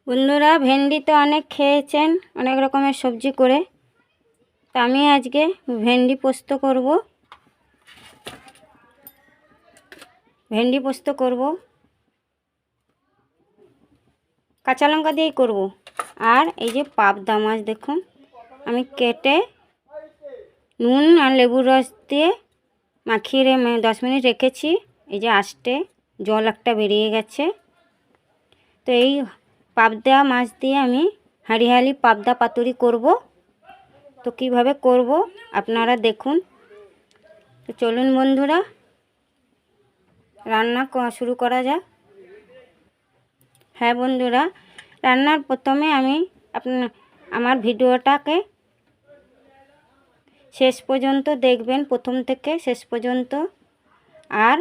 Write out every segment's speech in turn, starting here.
বন্ধুরা, ভেন্ডি তো অনেক খেয়েছেন অনেক রকমের সবজি করে। তো আমি আজকে ভেন্ডি পোস্ত করব। কাঁচা লঙ্কা দিয়েই করব। আর এই যে পাবদা মাছ দেখুন, আমি কেটে নুন আর লেবুর রস দিয়ে মাখিয়ে 10 মিনিট রেখেছি। এই যে আস্তে জল একটা বেরিয়ে গেছে। তো এই পাবদা মাছ দিয়ে আমি হাঁড়ি পাবদা পাতুরি করব। তো কিভাবে করব আপনারা দেখুন। তো চলুন বন্ধুরা, রান্না শুরু করা যাক। হ্যাঁ বন্ধুরা, রান্নার প্রথমে আমি আমার ভিডিওটাকে শেষ পর্যন্ত দেখবেন, প্রথম থেকে শেষ পর্যন্ত। আর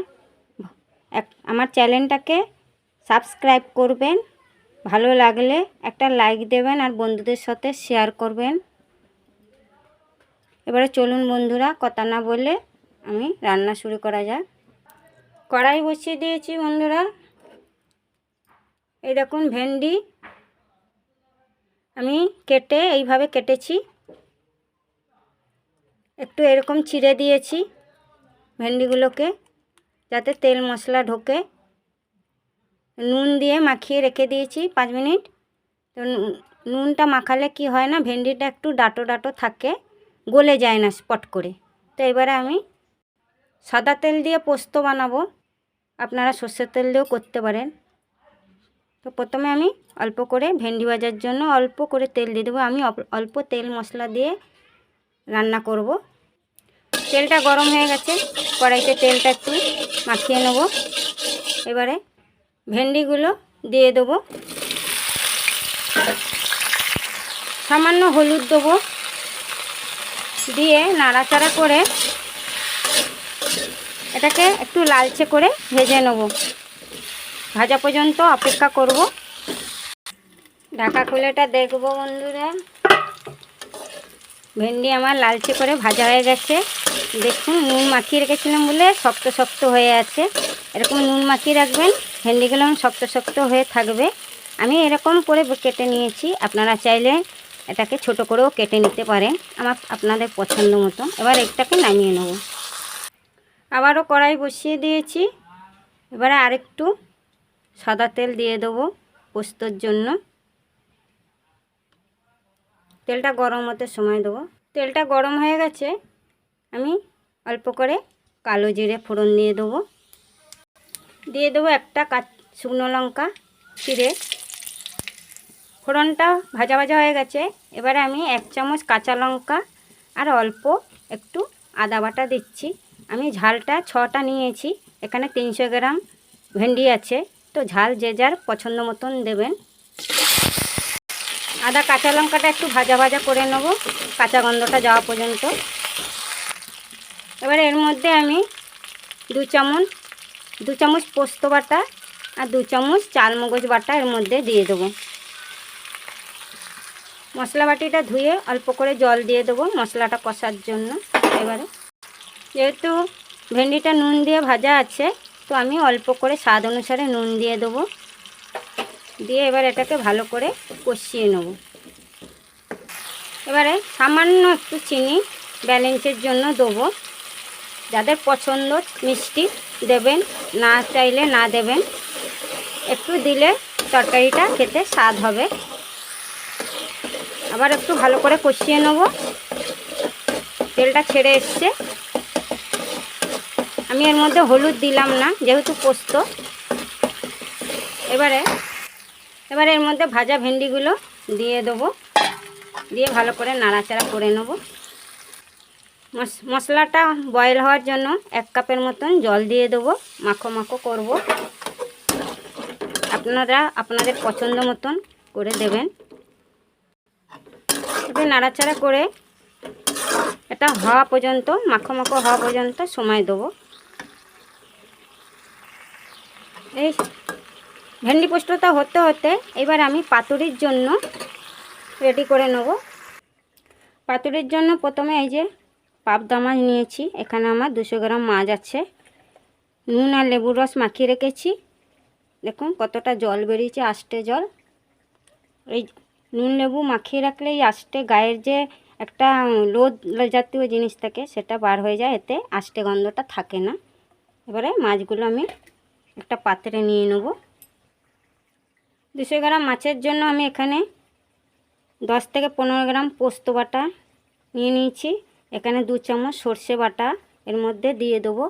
আমার চ্যানেলটাকে সাবস্ক্রাইব করবেন। ভালো লাগলে একটা লাইক দেবেন আর বন্ধুদের সাথে শেয়ার করবেন। এবারে চলুন বন্ধুরা, কথা না বলে আমি রান্না শুরু করা যাক। কড়াই বসিয়ে দিয়েছি বন্ধুরা। এই দেখুন ভেন্ডি আমি কেটে এইভাবে কেটেছি, একটু এরকম চিড়ে দিয়েছি ভেন্ডিগুলোকে, যাতে তেল মশলা ঢোকে। নুন দিয়ে মাখিয়ে রেখে দিয়েছি 5 মিনিট। তো নুনটা মাখালে কি হয় না, ভেন্ডিটা একটু ডাটো ডাটো থাকে, গলে যায় না স্পট করে। তো এবারে আমি সাদা তেল দিয়ে পোস্ত বানাবো, আপনারা সর্ষের তেল দিয়েও করতে পারেন। তো প্রথমে আমি অল্প করে ভেন্ডি ভাজার জন্য অল্প করে তেল দিয়ে দেবো। আমি অল্প তেল মশলা দিয়ে রান্না করব। তেলটা গরম হয়ে গেছে, কড়াইতে তেলটা একটু মাখিয়ে নেব। এবারে ভেন্ডিগুলো দিয়ে দেবো, সামান্য হলুদ দেবো, দিয়ে নাড়াচাড়া করে এটাকে একটু লালচে করে ভেজে নেব। ভাজা পর্যন্ত অপেক্ষা করব। ঢাকা খুলেটা দেখব বন্ধুরা, ভেন্ডি আমার লালচে করে ভাজা হয়ে গেছে। দেখুন, নুন মাখিয়ে রেখেছিলাম বলে শক্ত শক্ত হয়ে আছে। এরকম নুন মাখিয়ে রাখবেন, ভেন্ডিগুলো শক্ত শক্ত হয়ে থাকবে। আমি এরকম করে কেটে নিয়েছি, আপনারা চাইলে এটাকে ছোট করেও কেটে নিতে পারেন, আপনাদের পছন্দ মতো। এবার এটাকে নামিয়ে নেব। আবারও কড়াই বসিয়ে দিয়েছি। এবারে আরেকটু সাদা তেল দিয়ে দেবো পোস্তর জন্য। তেলটা গরম হতে সময় দেবো। তেলটা গরম হয়ে গেছে, আমি অল্প করে কালো জিরে ফোড়ন দিয়ে দেবো একটা শুকনো লঙ্কা চিড়ে। ফোড়নটা ভাজা ভাজা হয়ে গেছে। এবারে আমি 1 চামচ কাঁচা লঙ্কা আর অল্প একটু আদা বাটা দিচ্ছি। আমি ঝালটা 6টা নিয়েছি, এখানে 300 গ্রাম ভেন্ডি আছে। তো ঝাল যে যার পছন্দ মতন দেবেন। আদা কাঁচা লঙ্কাটা একটু ভাজা ভাজা করে নেব, কাঁচা গন্ধটা যাওয়া পর্যন্ত। এবারে এর মধ্যে আমি 2 চামচ পোস্ত বাটা আর 2 চামচ চালমগজ বাটা এর মধ্যে দিয়ে দেবো। মশলা বাটিটা ধুয়ে অল্প করে জল দিয়ে দেবো মশলাটা কষার জন্য। এবারে যেহেতু ভেন্ডিটা নুন দিয়ে ভাজা আছে, তো আমি অল্প করে স্বাদ অনুসারে নুন দিয়ে দেবো। দিয়ে এবার এটাকে ভালো করে কষিয়ে নেব। এবারে সামান্য একটু চিনি ব্যালেন্সের জন্য দেবো। যাদের পছন্দ মিষ্টি দেবেন, না চাইলে না দেবেন। একটু দিলে তরকারিটা খেতে স্বাদ হবে। আবার একটু ভালো করে কষিয়ে নেব। তেলটা ছেড়ে এসছে। আমি এর মধ্যে হলুদ দিলাম না, যেহেতু পোস্ত। এবারে এর মধ্যে ভাজা ভেন্ডিগুলো দিয়ে দেবো, দিয়ে ভালো করে নাড়াচাড়া করে নেব। মশলাটা বয়েল হওয়ার জন্য 1 কাপের মতন জল দিয়ে দেবো, মাখো মাখো করব। আপনারা আপনাদের পছন্দ মতন করে দেবেন। এবার নাড়াচাড়া করে এটা হওয়া পর্যন্ত, মাখো মাখো হওয়া পর্যন্ত সময় দেবো। এই ভেন্ডি পোস্তটা হতে হতে এবার আমি পাতুরির জন্য রেডি করে নেব। পাতুরির জন্য প্রথমে এই যে পাবদা মাছ নিয়েছি, এখানে আমার 200 গ্রাম মাছ আছে। নুন আর লেবুর রস মাখিয়ে রেখেছি। দেখুন কতটা জল বেরিয়েছে, আস্তে জল। এই নুন লেবু মাখিয়ে রাখলে এই আষ্টে গায়ের যে একটা লোদ জাতীয় জিনিস থাকে সেটা বার হয়ে যায়, এতে আষ্টে গন্ধটা থাকে না। এবারে মাছগুলো আমি একটা পাত্রে নিয়ে নেব। 200 গ্রাম মাছের জন্য আমি এখানে 10 থেকে 15 গ্রাম পোস্ত বাটা নিয়ে নিয়েছি। এখানে 2 চামচ সর্ষে বাটা এর মধ্যে দিয়ে দেবো।